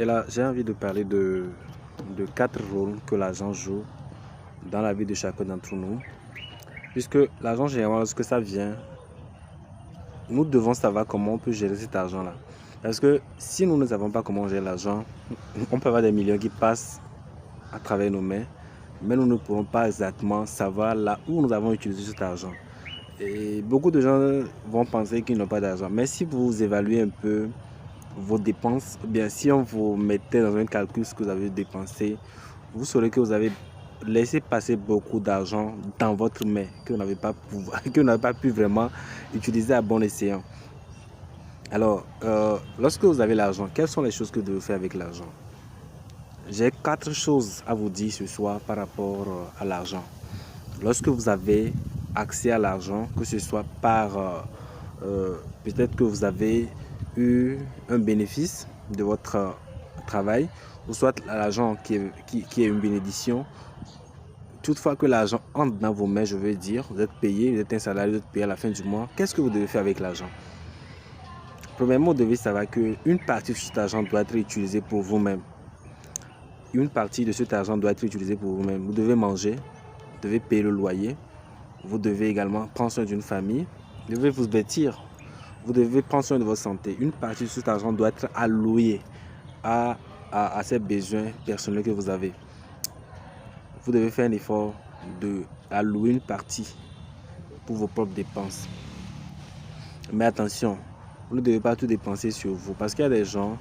Et là, j'ai envie de parler de 4 rôles que l'argent joue dans la vie de chacun d'entre nous. Puisque l'argent, généralement, lorsque ça vient, nous devons savoir comment on peut gérer cet argent-là. Parce que si nous ne savons pas comment gérer l'argent, on peut avoir des millions qui passent à travers nos mains, mais nous ne pourrons pas exactement savoir là où nous avons utilisé cet argent. Et beaucoup de gens vont penser qu'ils n'ont pas d'argent. Mais si vous évaluez un peu vos dépenses, bien si on vous mettait dans un calcul ce que vous avez dépensé, vous saurez que vous avez laissé passer beaucoup d'argent dans votre main que vous n'avez pas pu vraiment utiliser à bon escient. Alors, lorsque vous avez l'argent, quelles sont les choses que vous devez faire avec l'argent? J'ai 4 choses à vous dire ce soir par rapport à l'argent. Lorsque vous avez accès à l'argent, que ce soit par peut-être que vous avez eu un bénéfice de votre travail, ou soit l'argent qui est une bénédiction. Toutefois que l'argent entre dans vos mains, je veux dire, vous êtes payé, vous êtes un salarié, vous êtes payé à la fin du mois, qu'est-ce que vous devez faire avec l'argent? Premièrement, vous devez savoir qu'une partie de cet argent doit être utilisée pour vous-même. Une partie de cet argent doit être utilisée pour vous-même. Vous devez manger, vous devez payer le loyer, vous devez également prendre soin d'une famille, vous devez vous vêtir, vous devez prendre soin de votre santé. Une partie de cet argent doit être allouée à ces besoins personnels que vous avez. Vous devez faire un effort d'allouer une partie pour vos propres dépenses. Mais attention, vous ne devez pas tout dépenser sur vous, parce qu'il y a des gens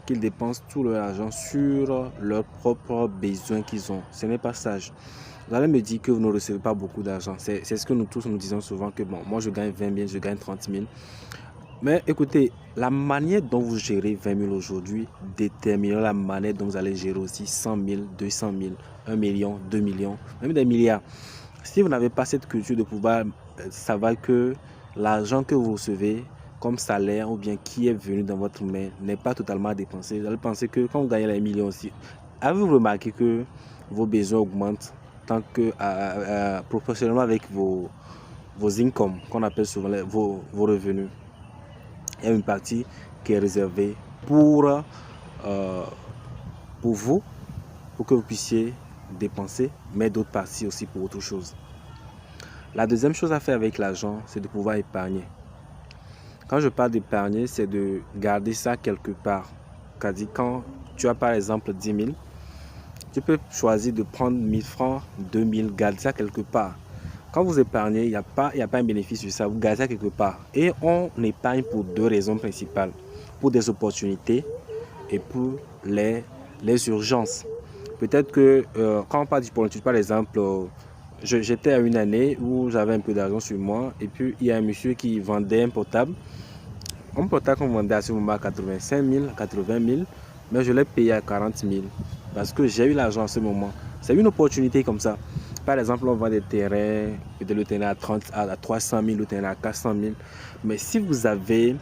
qui dépensent tout leur argent sur leurs propres besoins qu'ils ont. Ce n'est pas sage. Vous allez me dire que vous ne recevez pas beaucoup d'argent. C'est ce que nous tous nous disons souvent, que bon, moi je gagne 20 000, je gagne 30 000. Mais écoutez, la manière dont vous gérez 20 000 aujourd'hui déterminera la manière dont vous allez gérer aussi 100 000, 200 000, 1 million, 2 millions, même des milliards. Si vous n'avez pas cette culture de pouvoir savoir que l'argent que vous recevez comme salaire ou bien qui est venu dans votre main n'est pas totalement dépensé, vous allez penser que quand vous gagnez les millions aussi, avez-vous remarqué que vos besoins augmentent tant que proportionnellement avec vos incomes, qu'on appelle souvent vos revenus? Il y a une partie qui est réservée pour vous, pour que vous puissiez dépenser, mais d'autres parties aussi pour autre chose. La deuxième chose à faire avec l'argent, c'est de pouvoir épargner. Quand je parle d'épargner, c'est de garder ça quelque part. C'est-à-dire quand tu as par exemple 10 000, tu peux choisir de prendre 1 000 francs, 2 000, garder ça quelque part. Quand vous épargnez, il n'y a pas un bénéfice sur ça, vous gardez ça quelque part. Et on épargne pour 2 raisons principales. Pour des opportunités et pour les urgences. Peut-être que quand on parle d'opportunités, par exemple, j'étais à une année où j'avais un peu d'argent sur moi et puis il y a un monsieur qui vendait un portable. Un portable qu'on vendait à ce moment à 85 000, 80 000, mais je l'ai payé à 40 000 parce que j'ai eu l'argent à ce moment. C'est une opportunité comme ça. Par exemple, on vend des terrains, peut-être le terrain à 300 000, le terrain à 400 000. Mais si vous avez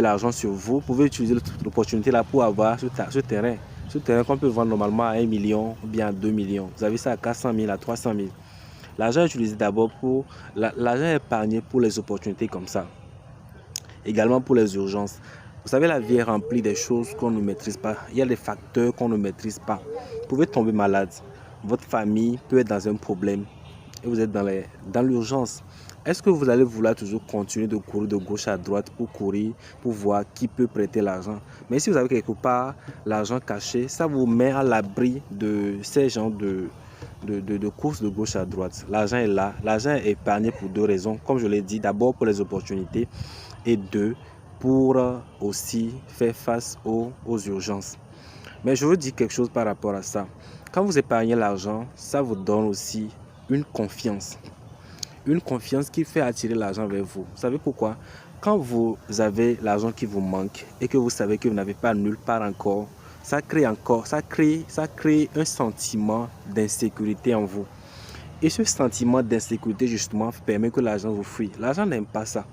l'argent sur vous, vous pouvez utiliser l'opportunité là pour avoir ce terrain. Ce terrain qu'on peut vendre normalement à 1 million ou bien à 2 millions. Vous avez ça à 400 000, à 300 000. L'argent est utilisé d'abord pour... L'argent est épargné pour les opportunités comme ça. Également pour les urgences. Vous savez, la vie est remplie des choses qu'on ne maîtrise pas. Il y a des facteurs qu'on ne maîtrise pas. Vous pouvez tomber malade. Votre famille peut être dans un problème et vous êtes dans l'urgence. Est-ce que vous allez vouloir toujours continuer de courir de gauche à droite pour voir qui peut prêter l'argent? Mais si vous avez quelque part l'argent caché, ça vous met à l'abri de ces gens de course de gauche à droite. L'argent est là. L'argent est épargné pour 2 raisons. Comme je l'ai dit, d'abord pour les opportunités et 2, pour aussi faire face aux urgences. Mais je veux dire quelque chose par rapport à ça. Quand vous épargnez l'argent, ça vous donne aussi une confiance. Une confiance qui fait attirer l'argent vers vous. Vous savez pourquoi? Quand vous avez l'argent qui vous manque et que vous savez que vous n'avez pas nulle part encore, ça crée un sentiment d'insécurité en vous. Et ce sentiment d'insécurité justement permet que l'argent vous fuit. L'argent n'aime pas ça.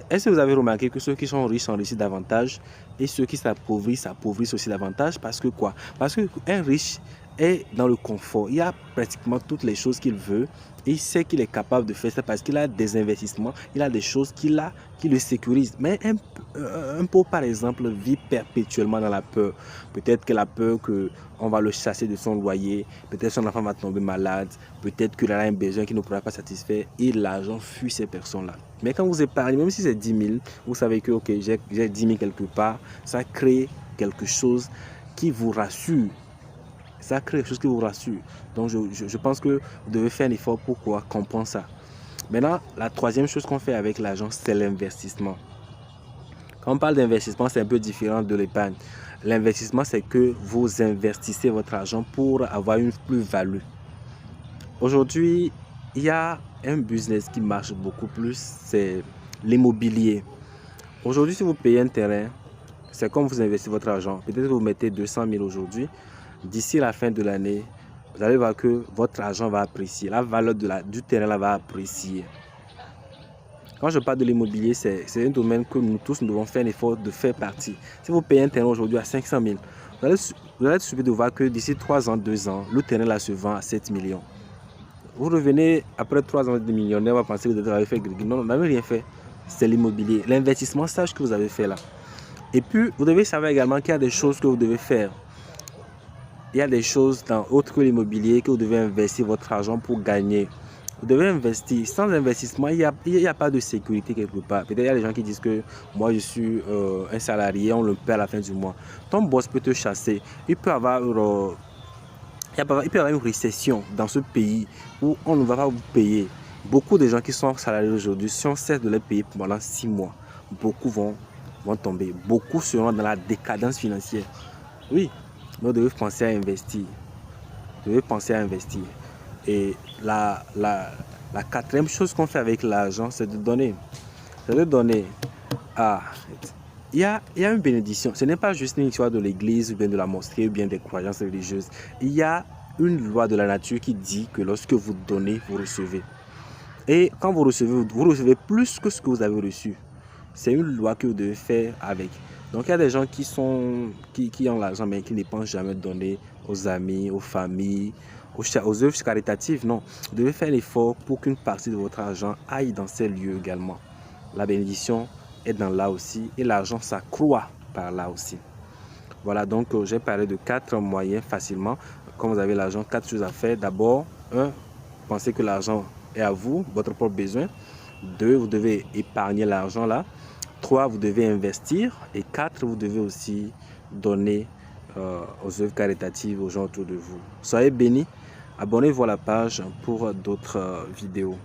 Est-ce que vous avez remarqué que ceux qui sont riches s'enrichissent davantage et ceux qui s'appauvrissent aussi davantage? Parce que quoi? Parce qu'un riche est dans le confort. Il a pratiquement toutes les choses qu'il veut. Et il sait qu'il est capable de faire ça parce qu'il a des investissements, il a des choses qui le sécurisent. Mais un pauvre, par exemple, vit perpétuellement dans la peur. Peut-être qu'il a peur qu'on va le chasser de son loyer, peut-être son enfant va tomber malade, peut-être qu'il a un besoin qui ne pourra pas satisfaire et l'argent fuit ces personnes-là. Mais quand vous épargnez, même si c'est 10 000, vous savez que ok, j'ai 10 000 quelque part, ça crée quelque chose qui vous rassure. Ça crée quelque chose qui vous rassure. Donc, je pense que vous devez faire un effort pour comprendre ça. Maintenant, la troisième chose qu'on fait avec l'argent, c'est l'investissement. Quand on parle d'investissement, c'est un peu différent de l'épargne. L'investissement, c'est que vous investissez votre argent pour avoir une plus-value. Aujourd'hui, il y a un business qui marche beaucoup plus, c'est l'immobilier. Aujourd'hui, si vous payez un terrain, c'est comme vous investissez votre argent. Peut-être que vous mettez 200 000 aujourd'hui. D'ici la fin de l'année, vous allez voir que votre argent va apprécier. La valeur du terrain là, va apprécier. Quand je parle de l'immobilier, c'est un domaine que nous tous nous devons faire un effort de faire partie. Si vous payez un terrain aujourd'hui à 500 000, vous allez être surpris de voir que d'ici 3 ans, 2 ans, le terrain là se vend à 7 millions. Vous revenez après 3 ans de millionnaire, on va penser que vous avez fait grigui. Non, vous n'avez rien fait. C'est l'immobilier. L'investissement, c'est ce que vous avez fait là. Et puis, vous devez savoir également qu'il y a des choses que vous devez faire. Il y a des choses autres que l'immobilier que vous devez investir votre argent pour gagner. Vous devez investir. Sans investissement, il n'y a pas de sécurité quelque part. Peut-être qu'il y a des gens qui disent que moi je suis un salarié, on le paie à la fin du mois. Ton boss peut te chasser. Il peut avoir une récession dans ce pays où on ne va pas vous payer. Beaucoup de gens qui sont salariés aujourd'hui, si on cesse de les payer pendant 6 mois, beaucoup vont tomber. Beaucoup seront dans la décadence financière. Oui. Vous devez penser à investir. Vous devez penser à investir. Et la quatrième chose qu'on fait avec l'argent, c'est de donner. C'est de donner. Il y a une bénédiction. Ce n'est pas juste une histoire de l'église ou bien de la mosquée ou bien des croyances religieuses. Il y a une loi de la nature qui dit que lorsque vous donnez, vous recevez. Et quand vous recevez plus que ce que vous avez reçu. C'est une loi que vous devez faire avec. Donc il y a des gens qui ont l'argent mais qui ne pensent jamais donner aux amis, aux familles, aux œuvres caritatives. Non, vous devez faire l'effort pour qu'une partie de votre argent aille dans ces lieux également. La bénédiction est dans là aussi et l'argent s'accroît par là aussi. Voilà, donc j'ai parlé de 4 moyens facilement. Quand vous avez l'argent, 4 choses à faire. D'abord, 1, pensez que l'argent est à vous, votre propre besoin. 2, vous devez épargner l'argent là. 3, vous devez investir. Et 4, vous devez aussi donner aux œuvres caritatives aux gens autour de vous. Soyez bénis. Abonnez-vous à la page pour d'autres vidéos.